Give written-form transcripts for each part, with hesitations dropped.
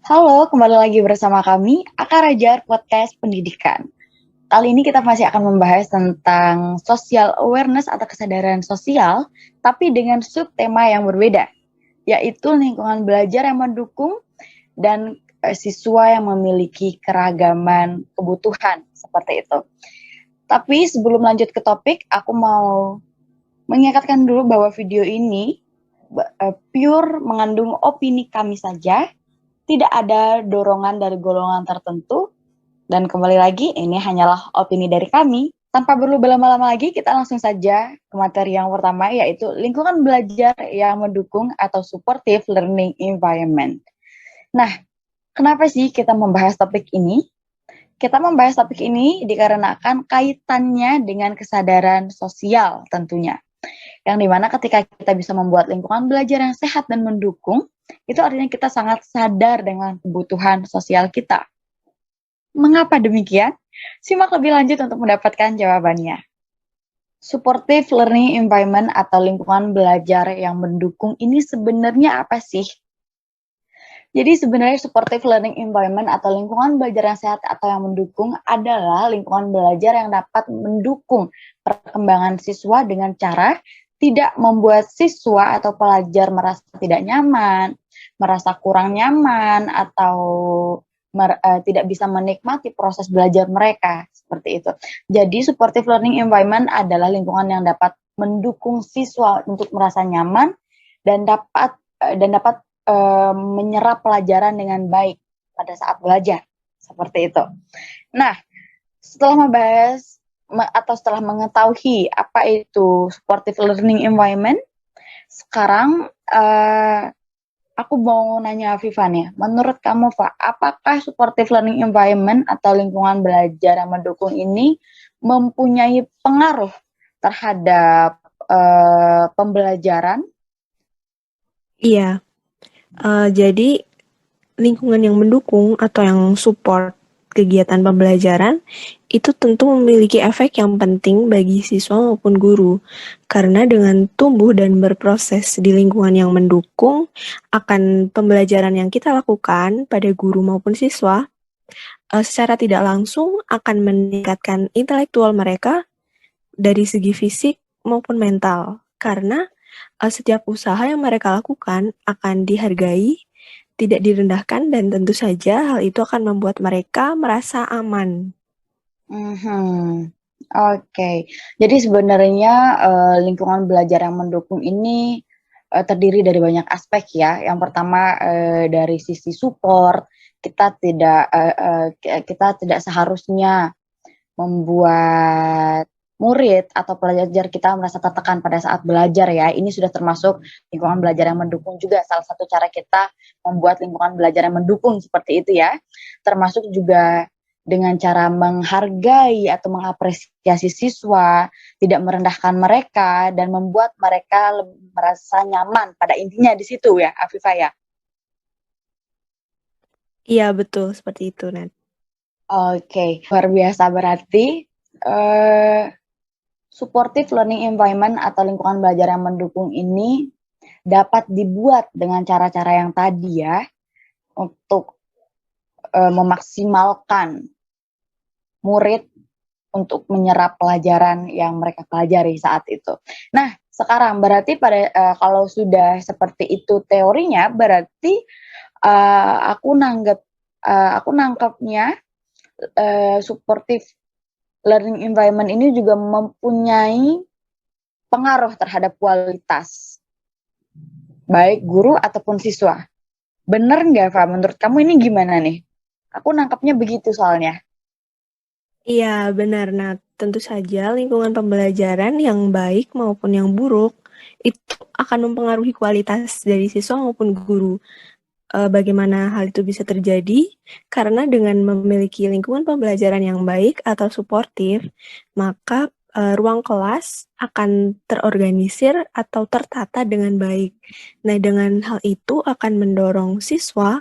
Halo, kembali lagi bersama kami, Akarajar Podcast Pendidikan. Kali ini kita masih akan membahas tentang social awareness atau kesadaran sosial, tapi dengan subtema yang berbeda, yaitu lingkungan belajar yang mendukung dan siswa yang memiliki keragaman kebutuhan, seperti itu. Tapi sebelum lanjut ke topik, aku mau mengingatkan dulu bahwa video ini pure mengandung opini kami saja, tidak ada dorongan dari golongan tertentu, dan kembali lagi, ini hanyalah opini dari kami. Tanpa perlu berlama-lama lagi, kita langsung saja ke materi yang pertama, yaitu lingkungan belajar yang mendukung atau supportive learning environment. Nah, kenapa sih kita membahas topik ini? Kita membahas topik ini dikarenakan kaitannya dengan kesadaran sosial tentunya. Yang dimana ketika kita bisa membuat lingkungan belajar yang sehat dan mendukung, itu artinya kita sangat sadar dengan kebutuhan sosial kita. Mengapa demikian? Simak lebih lanjut untuk mendapatkan jawabannya. Supportive learning environment atau lingkungan belajar yang mendukung ini sebenarnya apa sih? Jadi sebenarnya supportive learning environment atau lingkungan belajar yang sehat atau yang mendukung adalah lingkungan belajar yang dapat mendukung perkembangan siswa dengan cara tidak membuat siswa atau pelajar merasa tidak nyaman, merasa kurang nyaman, atau tidak bisa menikmati proses belajar mereka, seperti itu. Jadi supportive learning environment adalah lingkungan yang dapat mendukung siswa untuk merasa nyaman dan dapat menyerap pelajaran dengan baik pada saat belajar, seperti itu. Nah, setelah membahas atau setelah mengetahui apa itu supportive learning environment, sekarang aku mau nanya Viva nih, menurut kamu Pak, apakah supportive learning environment atau lingkungan belajar yang mendukung ini mempunyai pengaruh terhadap pembelajaran? Iya, jadi lingkungan yang mendukung atau yang support kegiatan pembelajaran itu tentu memiliki efek yang penting bagi siswa maupun guru. Karena dengan tumbuh dan berproses di lingkungan yang mendukung akan pembelajaran yang kita lakukan pada guru maupun siswa, secara tidak langsung akan meningkatkan intelektual mereka dari segi fisik maupun mental. Karena setiap usaha yang mereka lakukan akan dihargai, tidak direndahkan, dan tentu saja hal itu akan membuat mereka merasa aman. Oke. Jadi sebenarnya lingkungan belajar yang mendukung ini terdiri dari banyak aspek ya. Yang pertama dari sisi support, kita tidak seharusnya membuat murid atau pelajar kita merasa tertekan pada saat belajar ya. Ini sudah termasuk lingkungan belajar yang mendukung juga. Salah satu cara kita membuat lingkungan belajar yang mendukung seperti itu ya. Termasuk juga dengan cara menghargai atau mengapresiasi siswa, tidak merendahkan mereka, dan membuat mereka merasa nyaman. Pada intinya di situ ya, Afifah ya. Iya, betul. Seperti itu, Nat. Oke, luar biasa berarti supportive learning environment atau lingkungan belajar yang mendukung ini dapat dibuat dengan cara-cara yang tadi ya, untuk memaksimalkan murid untuk menyerap pelajaran yang mereka pelajari saat itu. Nah, sekarang berarti kalau sudah seperti itu teorinya, berarti aku nangkepnya supportive learning environment ini juga mempunyai pengaruh terhadap kualitas baik guru ataupun siswa. Bener nggak, Pak? Menurut kamu ini gimana nih? Aku nangkapnya begitu soalnya. Iya, benar, Nat. Tentu saja lingkungan pembelajaran yang baik maupun yang buruk itu akan mempengaruhi kualitas dari siswa maupun guru. Bagaimana hal itu bisa terjadi? Karena dengan memiliki lingkungan pembelajaran yang baik atau suportif, maka ruang kelas akan terorganisir atau tertata dengan baik. Nah, dengan hal itu akan mendorong siswa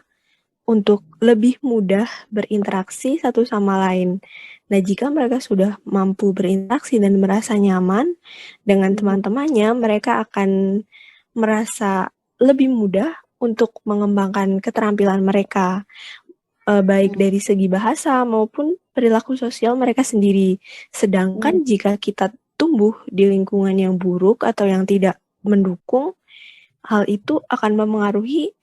untuk lebih mudah berinteraksi satu sama lain. Nah, jika mereka sudah mampu berinteraksi dan merasa nyaman dengan teman-temannya, mereka akan merasa lebih mudah untuk mengembangkan keterampilan mereka, baik dari segi bahasa maupun perilaku sosial mereka sendiri. Sedangkan jika kita tumbuh di lingkungan yang buruk atau yang tidak mendukung, hal itu akan memengaruhi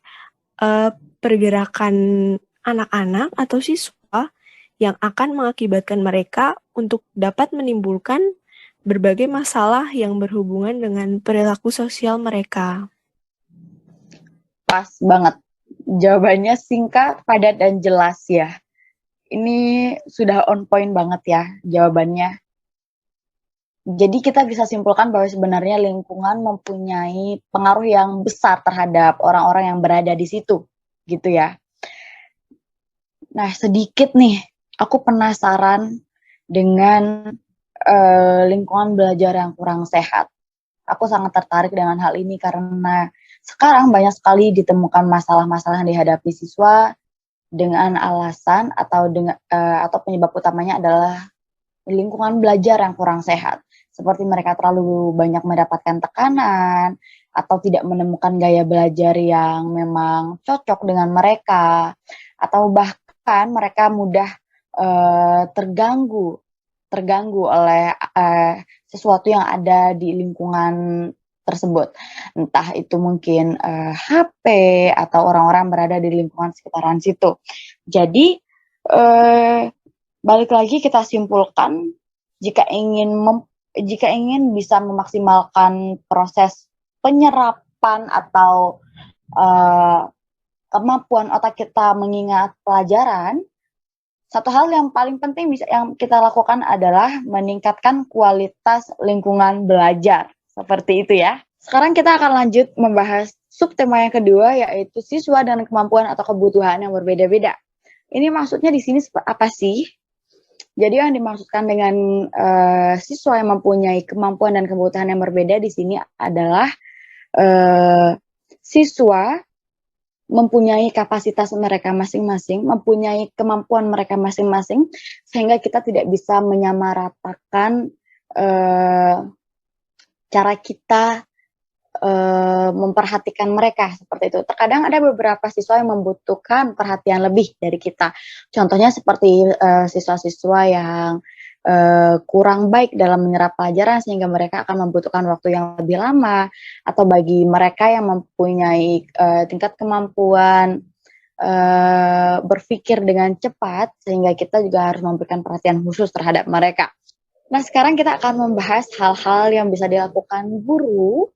pergerakan anak-anak atau siswa yang akan mengakibatkan mereka untuk dapat menimbulkan berbagai masalah yang berhubungan dengan perilaku sosial mereka. Pas banget. Jawabannya singkat, padat, dan jelas ya. Ini sudah on point banget ya jawabannya. Jadi kita bisa simpulkan bahwa sebenarnya lingkungan mempunyai pengaruh yang besar terhadap orang-orang yang berada di situ, gitu ya. Nah, sedikit nih, aku penasaran dengan lingkungan belajar yang kurang sehat. Aku sangat tertarik dengan hal ini karena sekarang banyak sekali ditemukan masalah-masalah yang dihadapi siswa dengan alasan atau penyebab utamanya adalah lingkungan belajar yang kurang sehat. Seperti mereka terlalu banyak mendapatkan tekanan atau tidak menemukan gaya belajar yang memang cocok dengan mereka, atau bahkan mereka mudah terganggu oleh sesuatu yang ada di lingkungan tersebut. Entah itu mungkin HP atau orang-orang berada di lingkungan sekitaran situ. Jadi balik lagi kita simpulkan, jika ingin bisa memaksimalkan proses penyerapan atau kemampuan otak kita mengingat pelajaran, satu hal yang paling penting yang kita lakukan adalah meningkatkan kualitas lingkungan belajar. Seperti itu ya. Sekarang kita akan lanjut membahas subtema yang kedua, yaitu siswa dan kemampuan atau kebutuhan yang berbeda-beda. Ini maksudnya di sini apa sih? Jadi yang dimaksudkan dengan siswa yang mempunyai kemampuan dan kebutuhan yang berbeda di sini adalah siswa mempunyai kapasitas mereka masing-masing, mempunyai kemampuan mereka masing-masing, sehingga kita tidak bisa menyamaratakan cara kita memperhatikan mereka seperti itu. Terkadang ada beberapa siswa yang membutuhkan perhatian lebih dari kita. Contohnya seperti siswa-siswa yang kurang baik dalam menyerap pelajaran sehingga mereka akan membutuhkan waktu yang lebih lama, atau bagi mereka yang mempunyai tingkat kemampuan berpikir dengan cepat sehingga kita juga harus memberikan perhatian khusus terhadap mereka. Nah, sekarang kita akan membahas hal-hal yang bisa dilakukan guru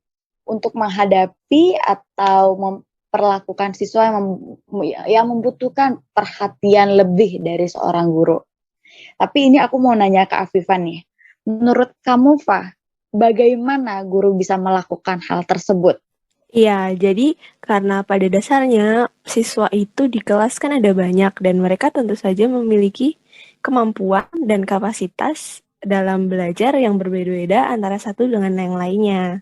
untuk menghadapi atau memperlakukan siswa yang membutuhkan perhatian lebih dari seorang guru. Tapi ini aku mau nanya ke Afifan nih. Menurut kamu, Fa, bagaimana guru bisa melakukan hal tersebut? Iya, jadi karena pada dasarnya siswa itu di kelas kan ada banyak dan mereka tentu saja memiliki kemampuan dan kapasitas dalam belajar yang berbeda-beda antara satu dengan yang lainnya.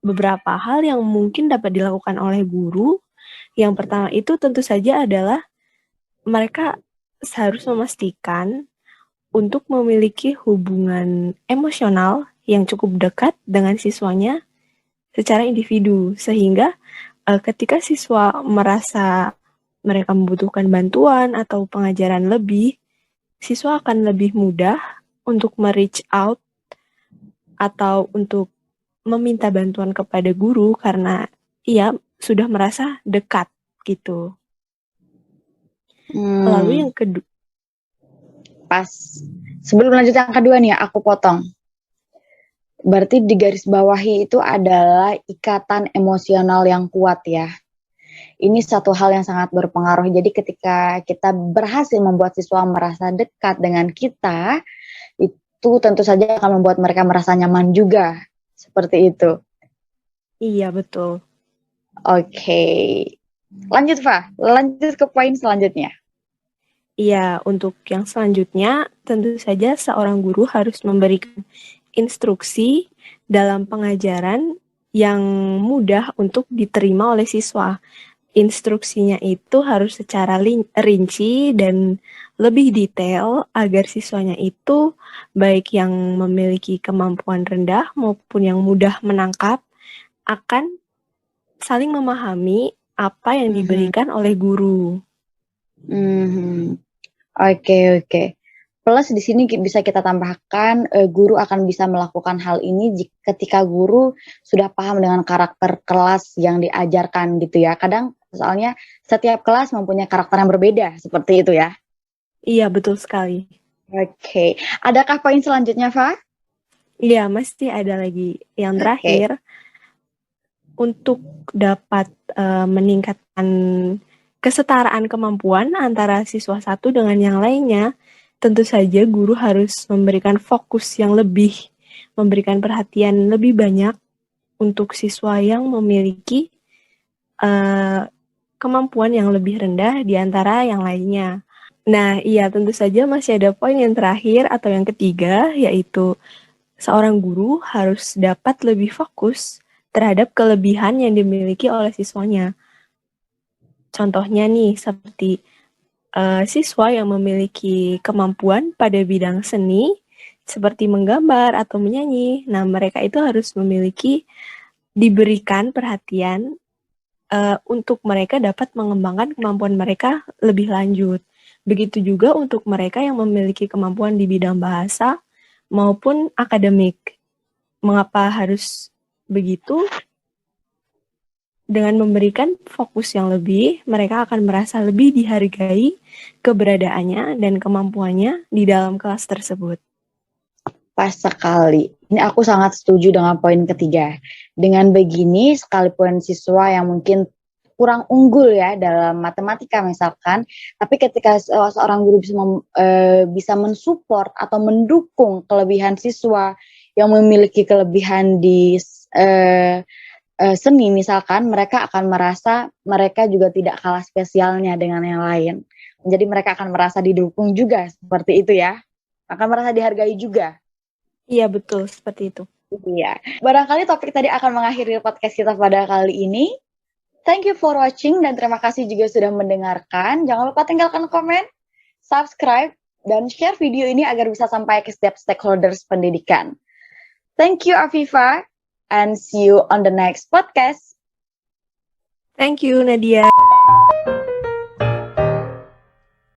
Beberapa hal yang mungkin dapat dilakukan oleh guru, yang pertama itu tentu saja adalah mereka harus memastikan untuk memiliki hubungan emosional yang cukup dekat dengan siswanya secara individu, sehingga ketika siswa merasa mereka membutuhkan bantuan atau pengajaran lebih, siswa akan lebih mudah untuk me-reach out atau untuk meminta bantuan kepada guru karena ia sudah merasa dekat gitu. Lalu yang kedua, pas sebelum lanjut yang kedua nih, aku potong. Berarti di garis bawahi itu adalah ikatan emosional yang kuat ya. Ini satu hal yang sangat berpengaruh. Jadi ketika kita berhasil membuat siswa merasa dekat dengan kita, itu tentu saja akan membuat mereka merasa nyaman juga. Seperti itu. Iya, betul. Oke. Lanjut, Fa. Lanjut ke poin selanjutnya. Iya, untuk yang selanjutnya, tentu saja seorang guru harus memberikan instruksi dalam pengajaran yang mudah untuk diterima oleh siswa. Instruksinya itu harus secara rinci dan lebih detail agar siswanya itu baik yang memiliki kemampuan rendah maupun yang mudah menangkap akan saling memahami apa yang diberikan oleh guru. Oke. Plus di sini bisa kita tambahkan guru akan bisa melakukan hal ini ketika guru sudah paham dengan karakter kelas yang diajarkan gitu ya. Kadang soalnya setiap kelas mempunyai karakter yang berbeda seperti itu ya. Iya, betul sekali. Oke. Adakah poin selanjutnya, Fa? Iya, masih ada lagi. Yang terakhir, untuk dapat meningkatkan kesetaraan kemampuan antara siswa satu dengan yang lainnya, tentu saja guru harus memberikan fokus yang lebih, memberikan perhatian lebih banyak untuk siswa yang memiliki kemampuan yang lebih rendah di antara yang lainnya. Nah, iya, tentu saja masih ada poin yang terakhir atau yang ketiga, yaitu seorang guru harus dapat lebih fokus terhadap kelebihan yang dimiliki oleh siswanya. Contohnya nih, seperti siswa yang memiliki kemampuan pada bidang seni, seperti menggambar atau menyanyi. Nah, mereka itu harus diberikan perhatian untuk mereka dapat mengembangkan kemampuan mereka lebih lanjut. Begitu juga untuk mereka yang memiliki kemampuan di bidang bahasa maupun akademik. Mengapa harus begitu? Dengan memberikan fokus yang lebih, mereka akan merasa lebih dihargai keberadaannya dan kemampuannya di dalam kelas tersebut. Pas sekali. Ini aku sangat setuju dengan poin ketiga. Dengan begini, sekalipun siswa yang mungkin kurang unggul ya dalam matematika misalkan, tapi ketika seorang guru bisa mensupport atau mendukung kelebihan siswa yang memiliki kelebihan di seni misalkan, mereka akan merasa mereka juga tidak kalah spesialnya dengan yang lain. Jadi mereka akan merasa didukung juga seperti itu ya. Akan merasa dihargai juga. Iya, betul, seperti itu. Iya. Barangkali topik tadi akan mengakhiri podcast kita pada kali ini. Thank you for watching dan terima kasih juga sudah mendengarkan. Jangan lupa tinggalkan komen, subscribe, dan share video ini agar bisa sampai ke setiap stakeholders pendidikan. Thank you, Afifa, and see you on the next podcast. Thank you, Nadia.